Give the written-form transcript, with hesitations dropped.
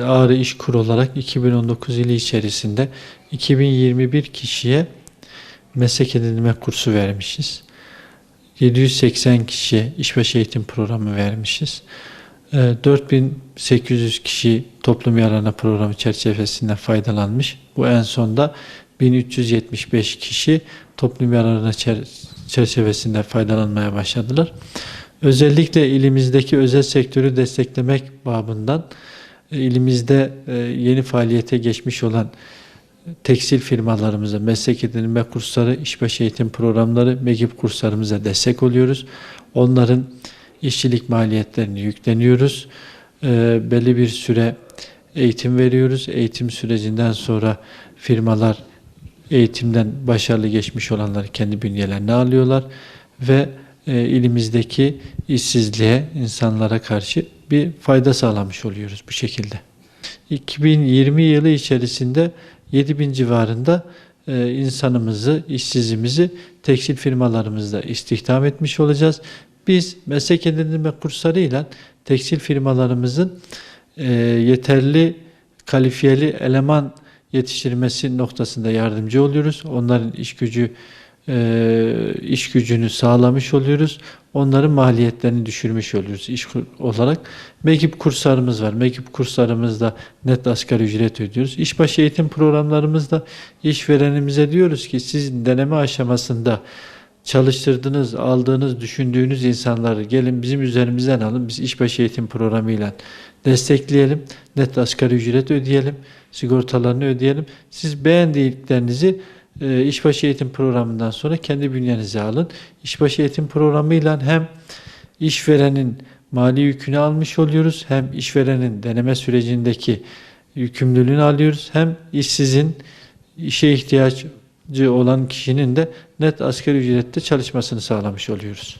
Ağrı İşkur olarak 2019 yılı içerisinde 2021 kişiye meslek edinme kursu vermişiz. 780 kişiye işbaşı eğitim programı vermişiz. 4800 kişi toplum yararına programı çerçevesinde faydalanmış. Bu en sonda 1375 kişi toplum yararına çerçevesinde faydalanmaya başladılar. Özellikle ilimizdeki özel sektörü desteklemek babından ilimizde yeni faaliyete geçmiş olan tekstil firmalarımıza meslek edinme kursları, işbaşı eğitim programları, MEGİP kurslarımıza destek oluyoruz. Onların işçilik maliyetlerini yükleniyoruz. Belli bir süre eğitim veriyoruz. Eğitim sürecinden sonra firmalar eğitimden başarılı geçmiş olanları kendi bünyelerine alıyorlar ve ilimizdeki işsizliğe, insanlara karşı bir fayda sağlamış oluyoruz bu şekilde. 2020 yılı içerisinde 7000 civarında insanımızı, işsizimizi tekstil firmalarımızda istihdam etmiş olacağız. Biz meslek edinme kurslarıyla tekstil firmalarımızın yeterli kalifiyeli eleman yetiştirmesi noktasında yardımcı oluyoruz. Onların iş gücünü sağlamış oluyoruz. Onların maliyetlerini düşürmüş oluyoruz iş olarak. MEGİP kurslarımız var. MEGİP kurslarımızda net asgari ücret ödüyoruz. İşbaşı eğitim programlarımızda işverenimize diyoruz ki siz deneme aşamasında çalıştırdığınız, aldığınız, düşündüğünüz insanları gelin bizim üzerimizden alın. Biz işbaşı eğitim programıyla destekleyelim. Net asgari ücret ödeyelim. Sigortalarını ödeyelim. Siz beğendiklerinizi işbaşı eğitim programından sonra kendi bünyenize alın. İşbaşı eğitim programıyla hem işverenin mali yükünü almış oluyoruz, hem işverenin deneme sürecindeki yükümlülüğünü alıyoruz, hem işsizin işe ihtiyacı olan kişinin de net asgari ücrette çalışmasını sağlamış oluyoruz.